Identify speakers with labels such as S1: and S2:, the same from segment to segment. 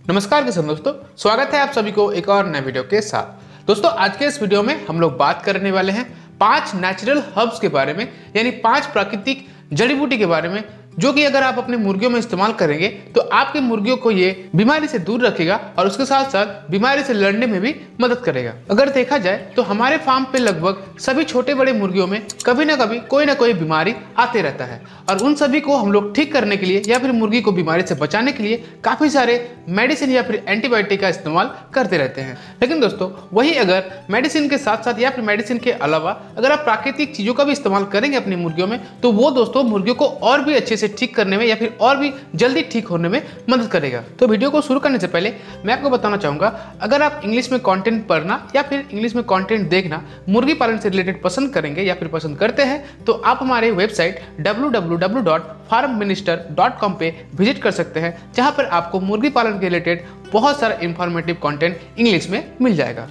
S1: नमस्कार किसान दोस्तों, स्वागत है आप सभी को एक और नए वीडियो के साथ। दोस्तों आज के इस वीडियो में हम लोग बात करने वाले हैं 5 नेचुरल हर्ब्स के बारे में, यानी 5 प्राकृतिक जड़ी बूटी के बारे में, जो कि अगर आप अपने मुर्गियों में इस्तेमाल करेंगे तो आपके मुर्गियों को ये बीमारी से दूर रखेगा और उसके साथ साथ बीमारी से लड़ने में भी मदद करेगा। अगर देखा जाए तो हमारे फार्म पे लगभग सभी छोटे बड़े मुर्गियों में कभी ना कभी कोई ना कोई बीमारी आते रहता है और उन सभी को हम लोग ठीक करने के लिए या फिर मुर्गी को बीमारी से बचाने के लिए काफी सारे मेडिसिन या फिर एंटीबायोटिक का इस्तेमाल करते रहते हैं। लेकिन दोस्तों वही अगर मेडिसिन के साथ साथ या फिर मेडिसिन के अलावा अगर आप प्राकृतिक चीजों का भी इस्तेमाल करेंगे अपनी मुर्गियों में तो वो दोस्तों मुर्गियों को और भी अच्छे से ठीक करने में या फिर और भी जल्दी ठीक होने में मदद करेगा। तो वीडियो को शुरू करने से पहले मैं आपको बताना चाहूंगा, अगर आप इंग्लिश में कंटेंट पढ़ना या फिर इंग्लिश में कंटेंट देखना मुर्गी पालन से रिलेटेड पसंद करेंगे या फिर पसंद करते हैं तो आप हमारे वेबसाइट www.farmminister.com पे विजिट कर सकते हैं, जहां पर आपको मुर्गी पालन के रिलेटेड बहुत सारा इंफॉर्मेटिव कंटेंट इंग्लिश में मिल जाएगा।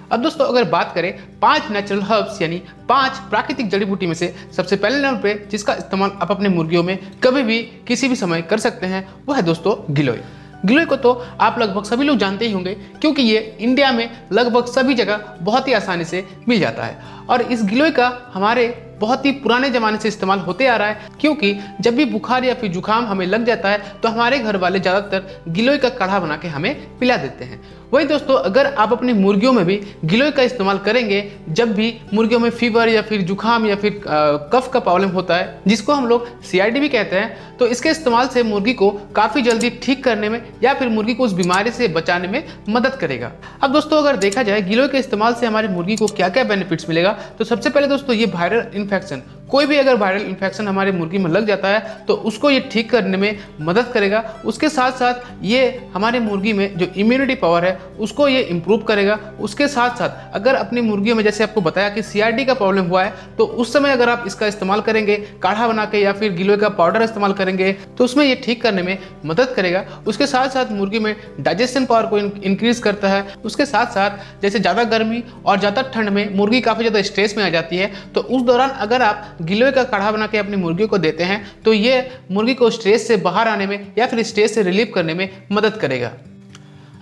S1: अब दोस्तों अगर बात करें 5 नेचुरल हर्ब्स यानी 5 प्राकृतिक जड़ी बूटी में से सबसे पहले नंबर पे जिसका इस्तेमाल आप अपने मुर्गियों में कभी भी किसी भी समय कर सकते हैं वो है दोस्तों गिलोय। गिलोय को तो आप लगभग सभी लोग जानते ही होंगे, क्योंकि ये इंडिया में लगभग सभी जगह बहुत ही आसानी से मिल जाता है और इस गिलोय का हमारे बहुत ही पुराने जमाने से इस्तेमाल होते आ रहा है, क्योंकि जब भी बुखार या फिर जुकाम हमें लग जाता है तो हमारे घर वाले ज़्यादातर गिलोय का काढ़ा बना के हमें पिला देते हैं। वही दोस्तों अगर आप अपनी मुर्गियों में भी गिलोय का इस्तेमाल करेंगे, जब भी मुर्गियों में फीवर या फिर जुकाम या फिर कफ का प्रॉब्लम होता है जिसको हम लोग CRD भी कहते हैं, तो इसके इस्तेमाल से मुर्गी को काफ़ी जल्दी ठीक करने में या फिर मुर्गी को उस बीमारी से बचाने में मदद करेगा। अब दोस्तों अगर देखा जाए गिलोय के इस्तेमाल से हमारी मुर्गी को क्या क्या बेनिफिट्स मिलेगा, तो सबसे पहले दोस्तों ये वायरल इन्फेक्शन, कोई भी अगर वायरल इन्फेक्शन हमारे मुर्गी में लग जाता है तो उसको ये ठीक करने में मदद करेगा। उसके साथ साथ ये हमारे मुर्गी में जो इम्यूनिटी पावर है उसको ये इम्प्रूव करेगा। उसके साथ साथ अगर अपनी मुर्गियों में जैसे आपको बताया कि CRD का प्रॉब्लम हुआ है तो उस समय अगर आप इसका इस्तेमाल करेंगे काढ़ा बना के या फिर गिलोय का पाउडर इस्तेमाल करेंगे तो उसमें ये ठीक करने में मदद करेगा। उसके साथ साथ मुर्गी में डाइजेशन पावर को इंक्रीज करता है। उसके साथ साथ जैसे ज़्यादा गर्मी और ज़्यादा ठंड में मुर्गी काफ़ी ज़्यादा स्ट्रेस में आ जाती है, तो उस दौरान अगर आप गिलोय का काढ़ा बना के अपनी मुर्गियों को देते हैं तो ये मुर्गी को स्ट्रेस से बाहर आने में या फिर स्ट्रेस से रिलीव करने में मदद करेगा।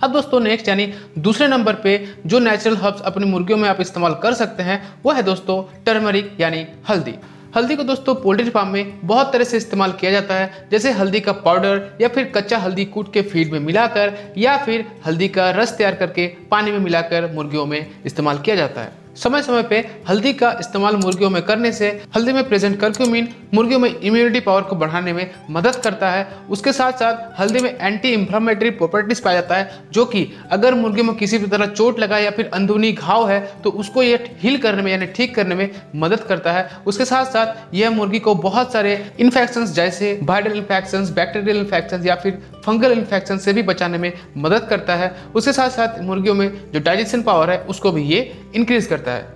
S1: अब दोस्तों नेक्स्ट यानी दूसरे नंबर पे जो नेचुरल हर्ब्स अपनी मुर्गियों में आप इस्तेमाल कर सकते हैं वो है दोस्तों टर्मरिक यानी हल्दी। हल्दी को दोस्तों पोल्ट्री फार्म में बहुत तरह से इस्तेमाल किया जाता है, जैसे हल्दी का पाउडर या फिर कच्चा हल्दी कूट के फीड में मिलाकर या फिर हल्दी का रस तैयार करके पानी में मिलाकर मुर्गियों में इस्तेमाल किया जाता है। समय समय पे हल्दी का इस्तेमाल मुर्गियों में करने से हल्दी में प्रेजेंट करक्यूमिन मुर्गियों में इम्यूनिटी पावर को बढ़ाने में मदद करता है। उसके साथ साथ हल्दी में एंटी इंफ्लेमेटरी प्रॉपर्टीज पाया जाता है, जो कि अगर मुर्गियों में किसी भी तरह चोट लगा या फिर अंदरूनी घाव है तो उसको ये हील करने में यानी ठीक करने में मदद करता है। उसके साथ साथ यह मुर्गी को बहुत सारे इन्फेक्शंस जैसे वायरल इन्फेक्शंस, बैक्टीरियल इन्फेक्शंस या फिर फंगल इन्फेक्शन से भी बचाने में मदद करता है। उसके साथ साथ मुर्गियों में जो डाइजेशन पावर है उसको भी ये इंक्रीज करता है।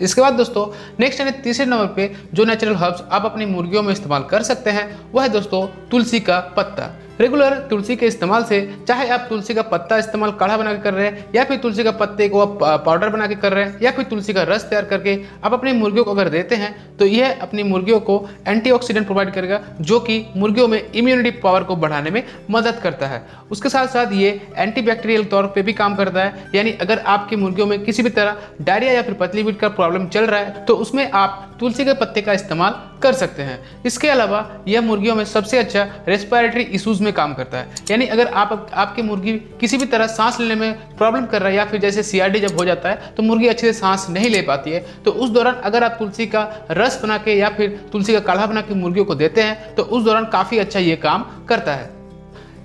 S1: इसके बाद दोस्तों नेक्स्ट यानी तीसरे नंबर पे जो नेचुरल हर्ब्स आप अपनी मुर्गियों में इस्तेमाल कर सकते हैं वो है दोस्तों तुलसी का पत्ता। रेगुलर तुलसी के इस्तेमाल से, चाहे आप तुलसी का पत्ता इस्तेमाल काढ़ा बना के कर रहे हैं या फिर तुलसी का पत्ते को आप पाउडर बना के कर रहे हैं या फिर तुलसी का रस तैयार करके आप अपनी मुर्गियों को अगर देते हैं तो यह अपनी मुर्गियों को एंटीऑक्सीडेंट प्रोवाइड करेगा, जो कि मुर्गियों में इम्यूनिटी पावर को बढ़ाने में मदद करता है। उसके साथ साथ ये एंटीबैक्टीरियल तौर पर भी काम करता है, यानी अगर आपकी मुर्गियों में किसी भी तरह डायरिया या फिर पतली पीठ का प्रॉब्लम चल रहा है तो उसमें आप तुलसी के पत्ते का इस्तेमाल कर सकते हैं। इसके अलावा यह मुर्गियों में सबसे अच्छा रेस्पिरेटरी इश्यूज में काम करता है, यानी अगर आपकी मुर्गी किसी भी तरह सांस लेने में प्रॉब्लम कर रहा है या फिर जैसे CRD जब हो जाता है तो मुर्गी अच्छे से सांस नहीं ले पाती है, तो उस दौरान अगर आप तुलसी का रस बना के या फिर तुलसी का काढ़ा बना के मुर्गियों को देते हैं तो उस दौरान काफ़ी अच्छा ये काम करता है।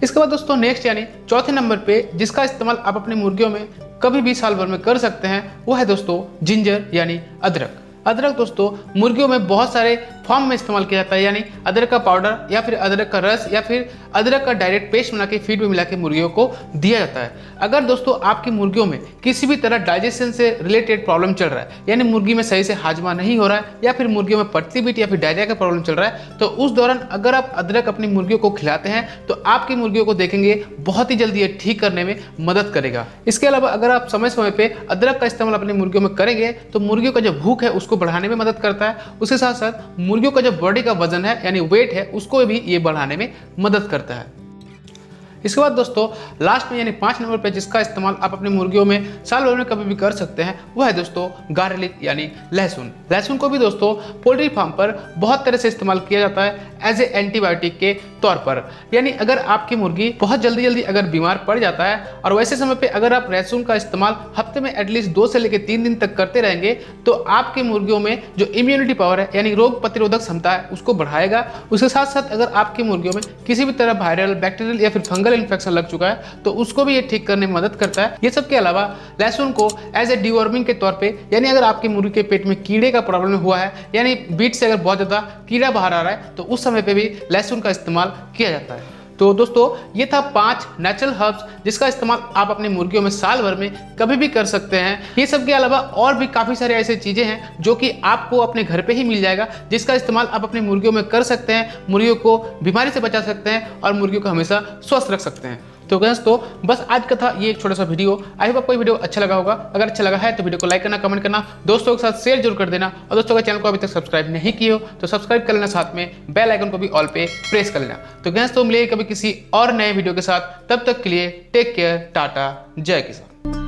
S1: इसके बाद दोस्तों नेक्स्ट यानी चौथे नंबर पे जिसका इस्तेमाल आप अपनी मुर्गियों में कभी भी साल भर में कर सकते हैं वो है दोस्तों जिंजर यानी अदरक। अदरक दोस्तों मुर्गियों में बहुत सारे फॉर्म में इस्तेमाल किया जाता है, यानी अदरक का पाउडर या फिर अदरक का रस या फिर अदरक का डायरेक्ट पेस्ट बना के फीड में मिला के मुर्गियों को दिया जाता है। अगर दोस्तों आपकी मुर्गियों में किसी भी तरह डाइजेशन से रिलेटेड प्रॉब्लम चल रहा है, यानी मुर्गी में सही से हाजमा नहीं हो रहा है या फिर मुर्गियों में पतली पीठ या फिर डायरिया का प्रॉब्लम चल रहा है, तो उस दौरान अगर आप अदरक अपनी मुर्गियों को खिलाते हैं तो आपकी मुर्गियों को देखेंगे बहुत ही जल्दी ये ठीक करने में मदद करेगा। इसके अलावा अगर आप समय समय पे अदरक का इस्तेमाल अपनी मुर्गियों में करेंगे तो मुर्गियों का जो भूख है उसको बढ़ाने में मदद करता है। उसके साथ साथ मुर्गियों का जो बॉडी का वजन है यानी वेट है उसको भी ये बढ़ाने में मदद करता है। इसके बाद दोस्तों लास्ट में यानी 5 नंबर पे जिसका इस्तेमाल आप अपनी मुर्गियों में साल भर में कभी भी कर सकते हैं वो है दोस्तों गार्लिक यानी लहसुन। लहसुन को भी दोस्तों पोल्ट्री फार्म पर बहुत तरह से इस्तेमाल किया जाता है एज ए एंटीबायोटिक के तौर पर। यानी अगर आपकी मुर्गी बहुत जल्दी अगर बीमार पड़ जाता है और वैसे समय पे अगर आप लहसुन का इस्तेमाल हफ्ते में एटलीस्ट 2 से लेकर 3 दिन तक करते रहेंगे तो आपकी मुर्गियों में जो इम्यूनिटी पावर है यानी रोग प्रतिरोधक क्षमता है उसको बढ़ाएगा। उसके साथ साथ अगर आपकी मुर्गियों में किसी भी तरह वायरल, बैक्टीरियल या फिर फंगल इन्फेक्शन लग चुका है तो उसको भी ये ठीक करने में मदद करता है। ये सब के अलावा लहसुन को एज ए डिवॉर्मिंग के तौर पे यानी अगर आपकी मुर्गी के पेट में कीड़े का प्रॉब्लम हुआ है यानी बीट से अगर बहुत ज़्यादा कीड़ा बाहर आ रहा है तो उस समय पे भी लहसुन का इस्तेमाल किया जाता है। तो दोस्तों ये था 5 नेचुरल हर्ब्स जिसका इस्तेमाल आप अपनी मुर्गियों में साल भर में कभी भी कर सकते हैं। ये सब के अलावा और भी काफ़ी सारे ऐसे चीज़ें हैं जो कि आपको अपने घर पे ही मिल जाएगा जिसका इस्तेमाल आप अपनी मुर्गियों में कर सकते हैं, मुर्गियों को बीमारी से बचा सकते हैं और मुर्गियों को हमेशा स्वस्थ रख सकते हैं। तो गाइस तो बस आज का था ये एक छोटा सा वीडियो। आई होप आपको ये वीडियो अच्छा लगा होगा। अगर अच्छा लगा है तो वीडियो को लाइक करना, कमेंट करना, दोस्तों के साथ शेयर जरूर कर देना और दोस्तों अगर चैनल को अभी तक सब्सक्राइब नहीं किए हो तो सब्सक्राइब कर लेना, साथ में बेल आइकन को भी ऑल पे प्रेस कर लेना। तो गाइस तो मिलेंगे कभी किसी और नए वीडियो के साथ, तब तक के लिए टेक केयर, टाटा, जय किसान।